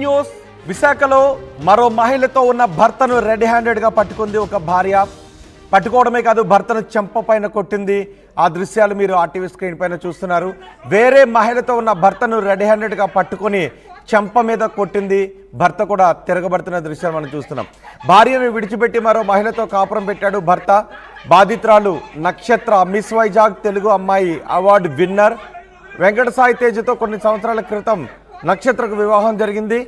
News. విశాఖలో మరో మహిళతో ఉన్న భర్తను రెడ్ హ్యాండెడ్గా పట్టుకుంది ఒక భార్య. పట్టుకోవడమే కాదు, భర్తను చెంపపైన కొట్టింది. ఆ దృశ్యాలు మీరు ఆర్టీవీ స్క్రీన్ పైన చూస్తున్నారు. వేరే మహిళతో ఉన్న భర్తను రెడ్ హ్యాండెడ్గా పట్టుకొని చెంప మీద కొట్టింది. భర్త కూడా తిరగబడుతున్న దృశ్యాలు మనం చూస్తున్నాం. భార్యను విడిచిపెట్టి మరో మహిళతో కాపురం పెట్టాడు భర్త. బాధితురాలు నక్షత్ర, మిస్ వైజాగ్ తెలుగు అమ్మాయి అవార్డు విన్నర్. వెంకట సాయి తేజతో కొన్ని సంవత్సరాల క్రితం నక్షత్రకు వివాహం జరిగింది.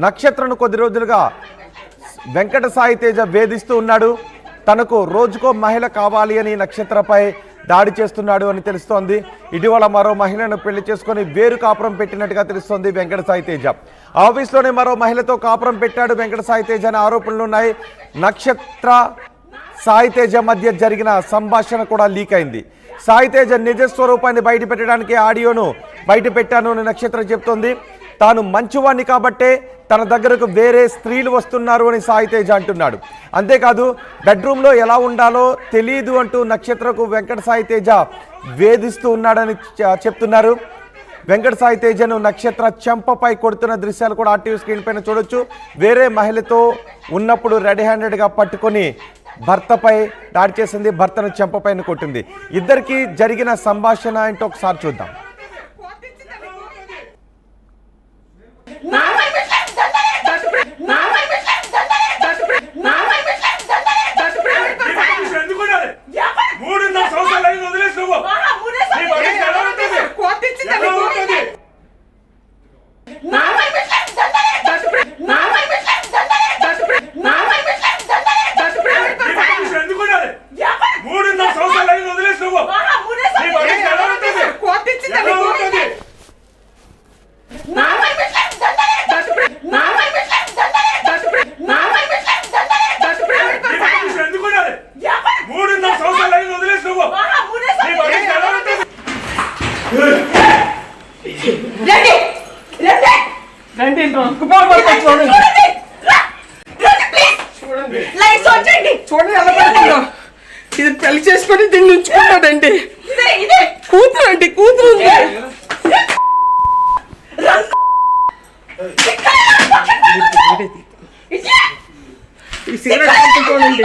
నక్షత్రను కొద్ది రోజులుగా వెంకట సాయి తేజ వేధిస్తూ ఉన్నాడు. తనకు రోజుకో మహిళ కావాలి అని నక్షత్రపై దాడి చేస్తున్నాడు అని తెలుస్తోంది. ఇటీవల మరో మహిళను పెళ్లి చేసుకొని వేరు కాపురం పెట్టినట్టుగా తెలుస్తోంది వెంకట సాయి తేజ. ఆఫీస్లోనే మరో మహిళతో కాపురం పెట్టాడు వెంకట సాయి తేజ అనే ఆరోపణలు ఉన్నాయి. నక్షత్ర సాయి తేజ మధ్య జరిగిన సంభాషణ కూడా లీక్ అయింది. సాయి తేజ నిజ స్వరూపాన్ని బయట పెట్టడానికి ఆడియోను బయట పెట్టాను అని నక్షత్ర చెప్తోంది. తాను మంచివాణ్ణి కాబట్టే తన దగ్గరకు వేరే స్త్రీలు వస్తున్నారు అని సాయి తేజ అంటున్నాడు. అంతేకాదు, బెడ్రూమ్లో ఎలా ఉండాలో తెలియదు అంటూ నక్షత్రకు వెంకట సాయి తేజ వేధిస్తూ ఉన్నాడని చెప్తున్నారు. వెంకట సాయి తేజను నక్షత్ర చెంపపై కొడుతున్న దృశ్యాలు కూడా ఆర్టీవీ స్క్రీన్ పైన చూడొచ్చు. వేరే మహిళతో ఉన్నప్పుడు రెడ్ హ్యాండెడ్గా పట్టుకొని భర్తపై దాడి చేసింది. భర్తను చెంపపైన కొట్టింది. ఇద్దరికి జరిగిన సంభాషణ ఏంటో ఒకసారి చూద్దాం. ఇది పెళ్లి చేసుకొని దీన్ని ఉంచుకున్నాడండి. కూతురు అండి, కూతురు ఉంది. ఈ సిగరెట్ చూడండి.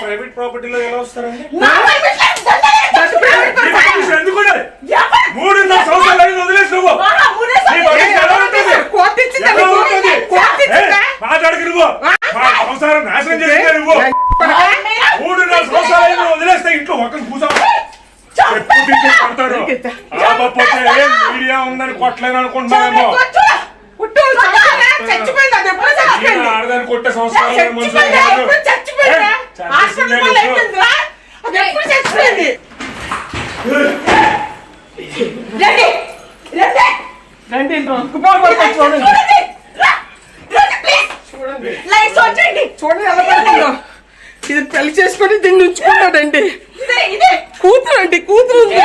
ప్రైవేట్ ప్రాపర్టీలో ఎలా వస్తారండి? 3.5 సంవత్సరాలు వదిలేసి నువ్వు మాట్లాడకు. నువ్వు సంసారం నాశనం చేస్తే నువ్వు 3.5 సంవత్సరాలు వదిలేస్తే ఇంట్లో ఒకరిని కూర్చోవాలి పడతారు. మీడియా ఉందని కొట్టలేను అనుకుంటున్నామేమో. ఆడదాన్ని కొట్టే సంస్కారం ఇది పెళ్లి చేసుకొని దీన్ని ఉంచుకున్నాడండి. కూతురు అండి, కూతురు ఉంది.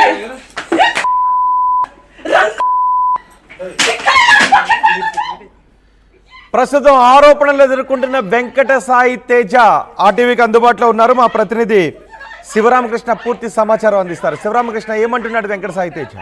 ప్రస్తుతం ఆరోపణలు ఎదుర్కొంటున్న వెంకట సాయి తేజ ఆర్టీవీకి అందుబాటులో ఉన్నారు. మా ప్రతినిధి శివరామకృష్ణ పూర్తి సమాచారం అందిస్తారు. శివరామకృష్ణ, ఏమంటున్నాడు వెంకట సాయి తేజ?